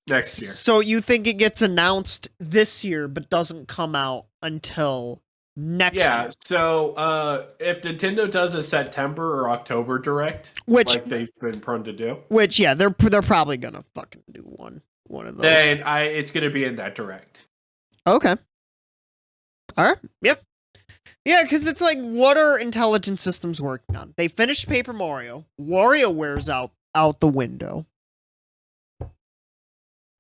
Speaker 2: Next year.
Speaker 1: So you think it gets announced this year, but doesn't come out until next year?
Speaker 2: Yeah, so if Nintendo does a September or October direct,
Speaker 1: which
Speaker 2: they've been prone to do,
Speaker 1: they're probably gonna fucking do one of those.
Speaker 2: Then it's gonna be in that direct.
Speaker 1: Okay. All right. Yep. Yeah, because it's what are Intelligent Systems working on? They finished Paper Mario. WarioWare's out the window.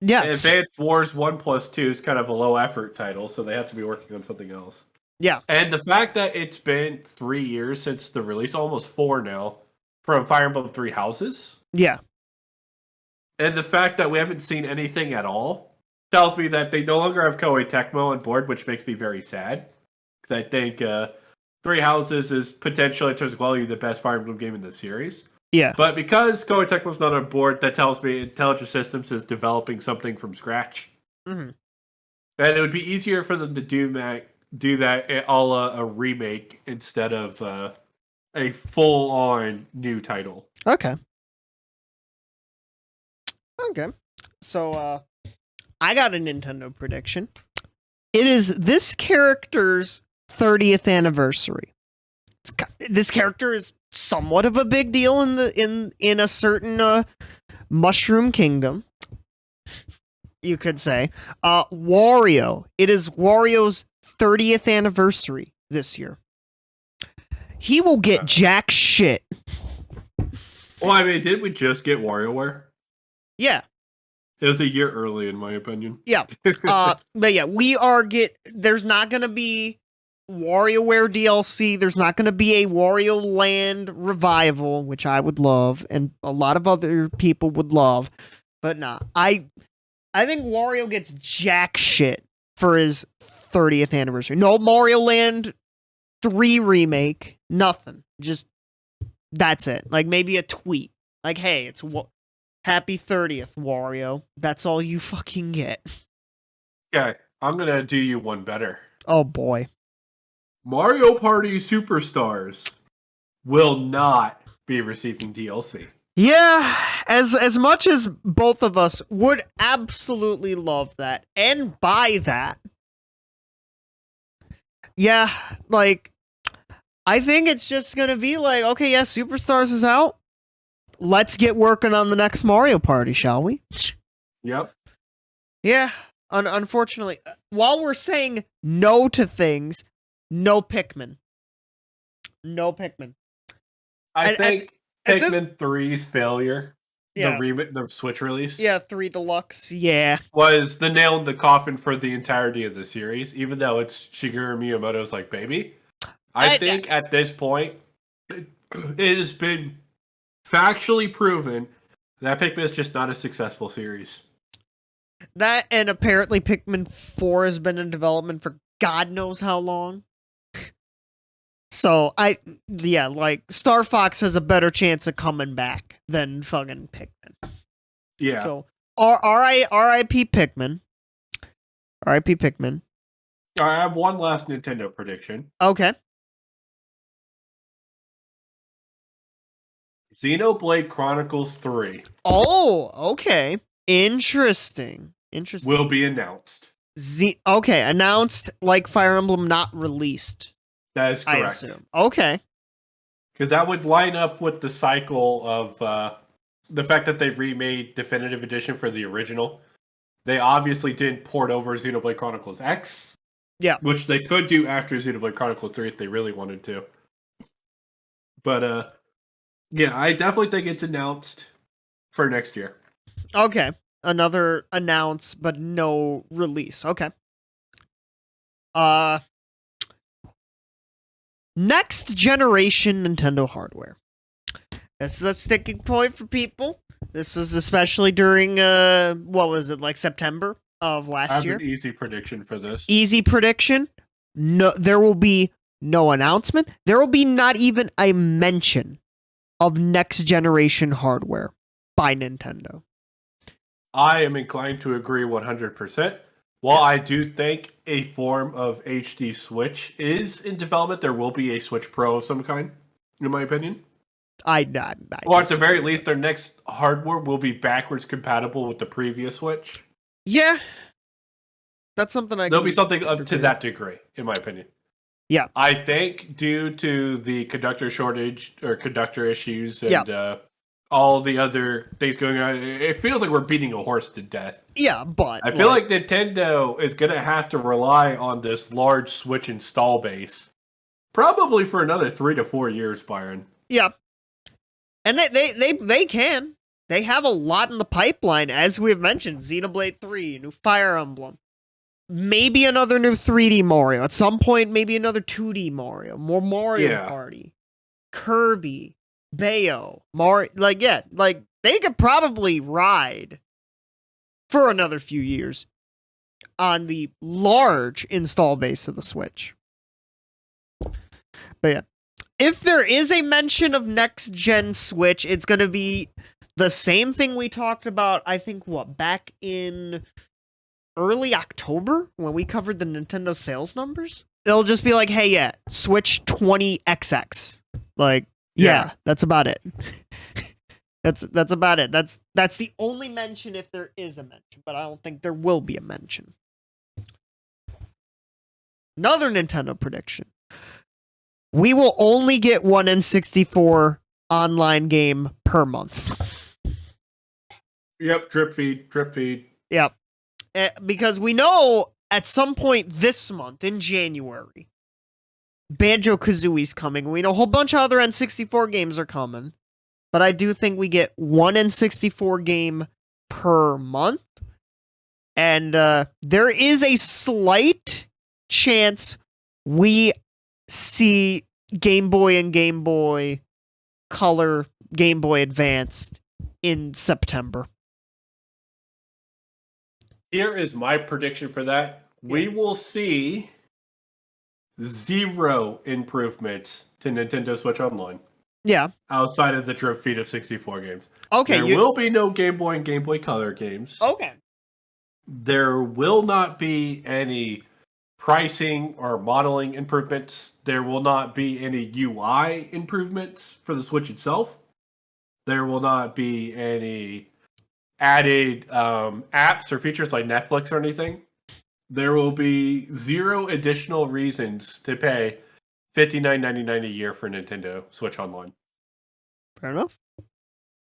Speaker 1: Yeah.
Speaker 2: Advanced Wars 1+2 is kind of a low effort title, so they have to be working on something else.
Speaker 1: Yeah.
Speaker 2: And the fact that it's been 3 years since the release, almost 4 now, from Fire Emblem 3 Houses.
Speaker 1: Yeah.
Speaker 2: And the fact that we haven't seen anything at all tells me that they no longer have Koei Tecmo on board, which makes me very sad. Because I think Three Houses is potentially, in terms of quality, the best Fire Emblem game in the series.
Speaker 1: Yeah.
Speaker 2: But because Koei Tecmo's not on board, that tells me Intelligent Systems is developing something from scratch.
Speaker 1: Mm-hmm.
Speaker 2: And it would be easier for them to do that a la a remake instead of a full-on new title.
Speaker 1: Okay. So, I got a Nintendo prediction. It is this character's 30th anniversary. This character is somewhat of a big deal in a certain Mushroom Kingdom, you could say. Wario. It is Wario's 30th anniversary this year. He will get jack shit.
Speaker 2: Well, I mean, did we just get WarioWare?
Speaker 1: Yeah.
Speaker 2: It was a year early, in my opinion.
Speaker 1: Yeah. But yeah, there's not going to be WarioWare DLC. There's not going to be a Wario Land revival, which I would love, and a lot of other people would love. But nah, I think Wario gets jack shit for his 30th anniversary. No Mario Land 3 remake, nothing. Just, that's it. Like, maybe a tweet. Like, hey, it's happy 30th, Wario. That's all you fucking get.
Speaker 2: Okay, I'm gonna do you one better.
Speaker 1: Oh, boy.
Speaker 2: Mario Party Superstars will not be receiving DLC.
Speaker 1: Yeah, as much as both of us would absolutely love that and buy that. Yeah, like, I think it's just gonna be like, okay, yeah, Superstars is out. Let's get working on the next Mario Party, shall we?
Speaker 2: Yep.
Speaker 1: Yeah, unfortunately, while we're saying no to things, no Pikmin. No Pikmin.
Speaker 2: I think Pikmin 3's failure,
Speaker 1: Yeah.
Speaker 2: the Switch release,
Speaker 1: Yeah, 3 Deluxe, yeah.
Speaker 2: was the nail in the coffin for the entirety of the series, even though it's Shigeru Miyamoto's like baby. I think at this point, it has been factually proven that Pikmin is just not a successful series.
Speaker 1: That, and apparently Pikmin 4 has been in development for God knows how long. So, like, Star Fox has a better chance of coming back than fucking Pikmin.
Speaker 2: Yeah.
Speaker 1: So, R.I.P. Pikmin. R.I.P. Pikmin.
Speaker 2: I have one last Nintendo prediction.
Speaker 1: Okay.
Speaker 2: Xenoblade Chronicles 3.
Speaker 1: Oh, okay. Interesting.
Speaker 2: Will be announced.
Speaker 1: Okay, announced like Fire Emblem, not released.
Speaker 2: That is correct.
Speaker 1: I assume. Okay.
Speaker 2: Because that would line up with the cycle of the fact that they've remade Definitive Edition for the original. They obviously didn't port over Xenoblade Chronicles X.
Speaker 1: Yeah.
Speaker 2: Which they could do after Xenoblade Chronicles 3 if they really wanted to. But, yeah, I definitely think it's announced for next year.
Speaker 1: Okay. Another announce, but no release. Okay. Next generation Nintendo hardware. This is a sticking point for people. This was especially during, what was it, like September of last year?
Speaker 2: I have an easy prediction for this.
Speaker 1: Easy prediction. No, there will be no announcement. There will be not even a mention of next generation hardware by Nintendo.
Speaker 2: I am inclined to agree 100%. While I do think a form of HD Switch is in development, there will be a Switch Pro of some kind, in my opinion.
Speaker 1: I
Speaker 2: or at the very least, their next hardware will be backwards compatible with the previous Switch.
Speaker 1: Yeah. That's something
Speaker 2: There'll be something up to that degree, in my opinion.
Speaker 1: Yeah.
Speaker 2: I think due to the conductor shortage or conductor issues and all the other things going on, it feels like we're beating a horse to death.
Speaker 1: Yeah, but
Speaker 2: I feel like Nintendo is going to have to rely on this large Switch install base probably for another 3 to 4 years, Byron.
Speaker 1: Yeah. And they can. They have a lot in the pipeline, as we've mentioned. Xenoblade 3, new Fire Emblem. Maybe another new 3D Mario. At some point, maybe another 2D Mario. More Mario Party. Kirby. Bayo. Mario. They could probably ride for another few years. on the large install base of the Switch. But yeah, if there is a mention of next gen Switch, it's going to be the same thing we talked about, I think, back in early October when we covered the Nintendo sales numbers. They'll just be like, hey, yeah, Switch 20XX. Like, yeah, that's about it. That's about it. That's the only mention if there is a mention, but I don't think there will be a mention. Another Nintendo prediction. We will only get one N64 online game per month.
Speaker 2: Yep, drip feed.
Speaker 1: Yep. Because we know at some point this month, in January, Banjo-Kazooie's coming. We know a whole bunch of other N64 games are coming. But I do think we get one N64 game per month. And there is a slight chance we see Game Boy and Game Boy Color, Game Boy Advanced in September.
Speaker 2: Here is my prediction for that. We will see 0 improvements to Nintendo Switch Online.
Speaker 1: Yeah.
Speaker 2: Outside of the drip feed of 64 games.
Speaker 1: Okay.
Speaker 2: There will be no Game Boy and Game Boy Color games.
Speaker 1: Okay.
Speaker 2: There will not be any pricing or modeling improvements. There will not be any UI improvements for the Switch itself. There will not be any added apps or features like Netflix or anything. There will be 0 additional reasons to pay $59.99 a year for Nintendo Switch Online.
Speaker 1: Fair enough.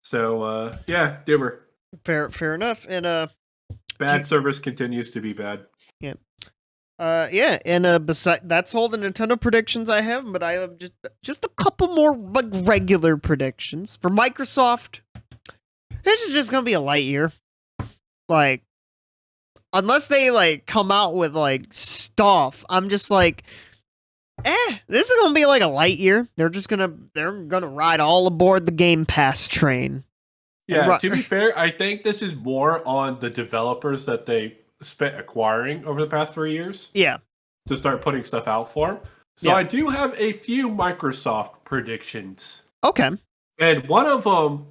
Speaker 2: So, yeah, Dimmer.
Speaker 1: Fair enough. And
Speaker 2: bad service continues to be bad.
Speaker 1: Yeah. And beside that's all the Nintendo predictions I have, but I have just a couple more like regular predictions for Microsoft. This is just gonna be a light year. Like, unless they like come out with like stuff, I'm just like, this is gonna be like a light year. They're gonna ride all aboard the Game Pass train.
Speaker 2: Yeah, to be fair, I think this is more on the developers that they spent acquiring over the past 3 years.
Speaker 1: Yeah.
Speaker 2: To start putting stuff out for them. So I do have a few Microsoft predictions.
Speaker 1: Okay.
Speaker 2: And one of them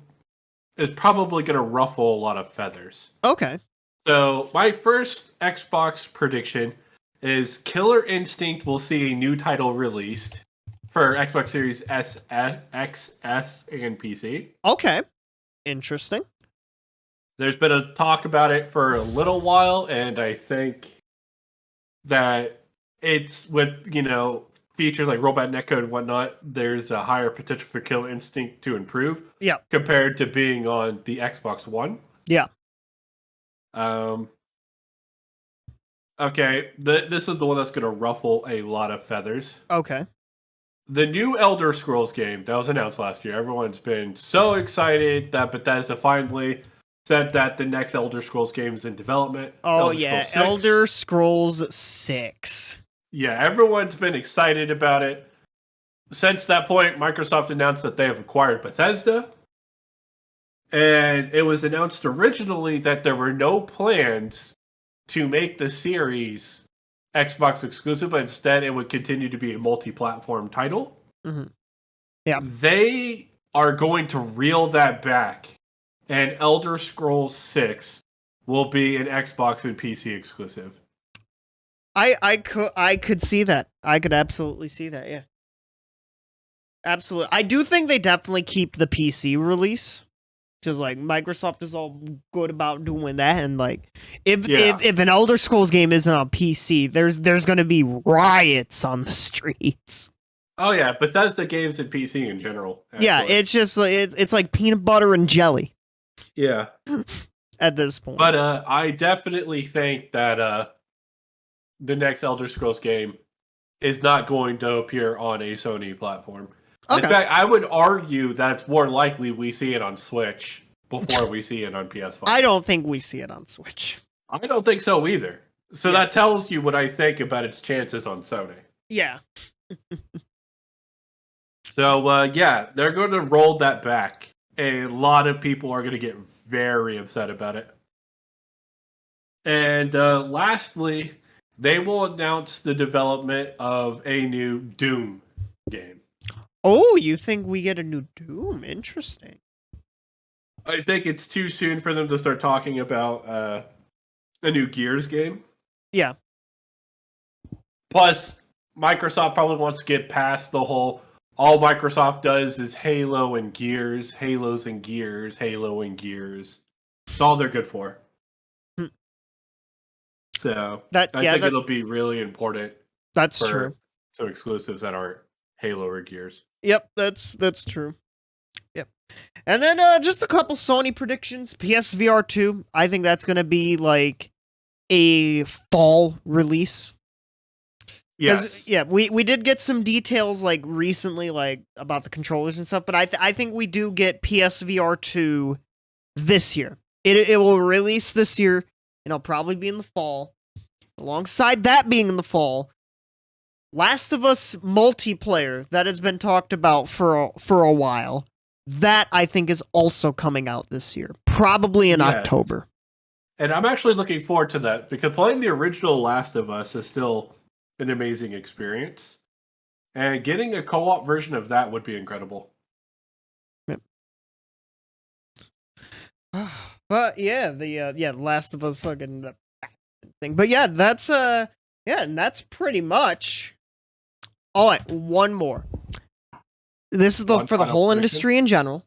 Speaker 2: is probably going to ruffle a lot of feathers.
Speaker 1: Okay.
Speaker 2: So my first Xbox prediction is Killer Instinct will see a new title released for Xbox Series S, XS, and PC.
Speaker 1: Okay. Interesting.
Speaker 2: There's been a talk about it for a little while, and I think that it's with, features like robot netcode and whatnot, there's a higher potential for Killer Instinct to improve.
Speaker 1: Yeah.
Speaker 2: Compared to being on the Xbox One.
Speaker 1: Yeah.
Speaker 2: Okay, this is the one that's going to ruffle a lot of feathers.
Speaker 1: Okay.
Speaker 2: The new Elder Scrolls game that was announced last year. Everyone's been so excited that Bethesda finally said that the next Elder Scrolls game is in development.
Speaker 1: Oh, Elder Scrolls 6.
Speaker 2: Yeah, everyone's been excited about it. Since that point, Microsoft announced that they have acquired Bethesda. And it was announced originally that there were no plans to make the series Xbox exclusive, but instead it would continue to be a multi-platform title.
Speaker 1: Mm-hmm. Yeah.
Speaker 2: They are going to reel that back, and Elder Scrolls 6 will be an Xbox and PC exclusive.
Speaker 1: I could see that. I could absolutely see that, yeah. Absolutely. I do think they definitely keep the PC release. Because, like, Microsoft is all good about doing that, and, like, if an Elder Scrolls game isn't on PC, there's going to be riots on the streets.
Speaker 2: Oh, yeah, Bethesda games and PC in general.
Speaker 1: Actually. Yeah, it's just, it's like peanut butter and jelly.
Speaker 2: Yeah.
Speaker 1: At this point.
Speaker 2: But I definitely think that the next Elder Scrolls game is not going to appear on a Sony platform. Okay. In fact, I would argue that it's more likely we see it on Switch before we see it on PS5.
Speaker 1: I don't think we see it on Switch.
Speaker 2: I don't think so either. So that tells you what I think about its chances on Sony.
Speaker 1: Yeah.
Speaker 2: So, they're going to roll that back. A lot of people are going to get very upset about it. And lastly, they will announce the development of a new Doom game.
Speaker 1: Oh, you think we get a new Doom? Interesting.
Speaker 2: I think it's too soon for them to start talking about a new Gears game.
Speaker 1: Yeah.
Speaker 2: Plus, Microsoft probably wants to get past the whole, all Microsoft does is Halo and Gears, Halos and Gears, Halo and Gears. It's all they're good for. So I think it'll be really important.
Speaker 1: That's true.
Speaker 2: Some exclusives that aren't Halo or Gears.
Speaker 1: Yep, that's true. Yep. And then just a couple Sony predictions. PSVR 2, I think that's going to be like a fall release.
Speaker 2: Yes.
Speaker 1: Yeah, we did get some details like recently, like about the controllers and stuff, but I think we do get PSVR 2 this year. It will release this year, and it'll probably be in the fall. Alongside that being in the fall, Last of Us multiplayer that has been talked about for a while, that I think is also coming out this year, probably in October.
Speaker 2: And I'm actually looking forward to that because playing the original Last of Us is still an amazing experience, and getting a co-op version of that would be incredible.
Speaker 1: Yep. But yeah, the Last of Us fucking thing. But yeah, that's and that's pretty much. Oh, wait, one more. This is for the whole industry in general.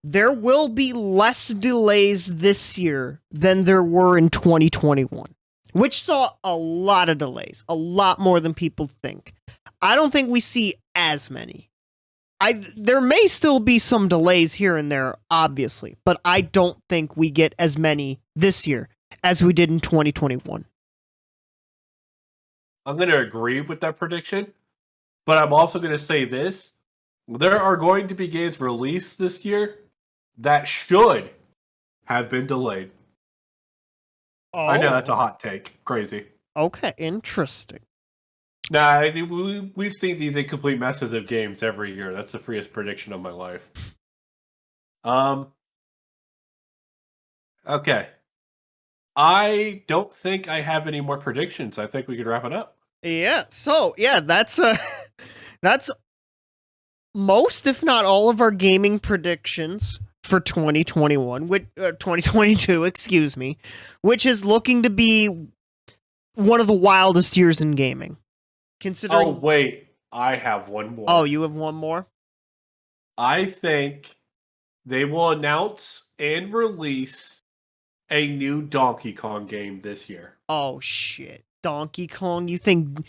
Speaker 1: There will be less delays this year than there were in 2021, which saw a lot of delays, a lot more than people think. I don't think we see as many. There may still be some delays here and there, obviously, but I don't think we get as many this year as we did in 2021.
Speaker 2: I'm going to agree with that prediction, but I'm also going to say this. There are going to be games released this year that should have been delayed. Oh. I know that's a hot take. Crazy.
Speaker 1: Okay, interesting.
Speaker 2: Nah, we've seen these incomplete messes of games every year. That's the freest prediction of my life. Okay. I don't think I have any more predictions. I think we could wrap it up.
Speaker 1: Yeah. So yeah, that's most, if not all, of our gaming predictions for 2021, 2022, excuse me, which is looking to be one of the wildest years in gaming. Considering.
Speaker 2: Oh wait, I have one more.
Speaker 1: Oh, you have one more?
Speaker 2: I think they will announce and release a new Donkey Kong game this year.
Speaker 1: Oh shit. Donkey Kong? You think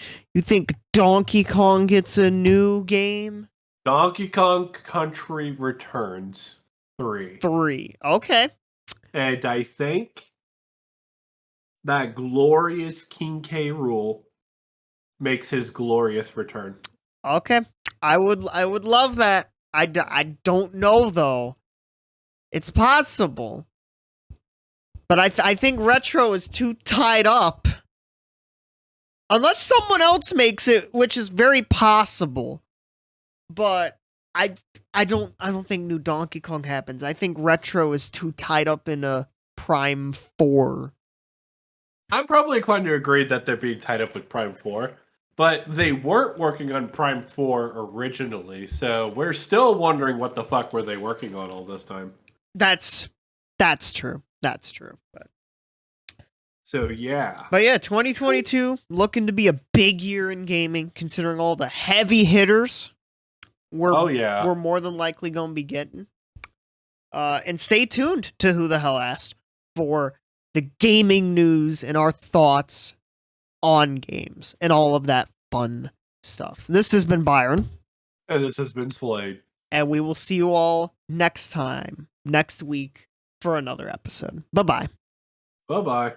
Speaker 1: Donkey Kong gets a new game?
Speaker 2: Donkey Kong Country Returns 3.
Speaker 1: 3. Okay.
Speaker 2: And I think that glorious King K. Rool makes his glorious return.
Speaker 1: Okay. I would love that. I don't know though. It's possible. But I think Retro is too tied up. Unless someone else makes it, which is very possible. But I don't think new Donkey Kong happens. I think Retro is too tied up in a Prime 4.
Speaker 2: I'm probably inclined to agree that they're being tied up with Prime 4, but they weren't working on Prime 4 originally, so we're still wondering what the fuck were they working on all this time.
Speaker 1: That's true. That's true.
Speaker 2: So yeah.
Speaker 1: But yeah, 2022 looking to be a big year in gaming, considering all the heavy hitters we're more than likely going to be getting. And stay tuned to Who the Hell Asked for the gaming news and our thoughts on games and all of that fun stuff. This has been Byron.
Speaker 2: And this has been Slade.
Speaker 1: And we will see you all next week, for another episode. Bye-bye.
Speaker 2: Bye-bye.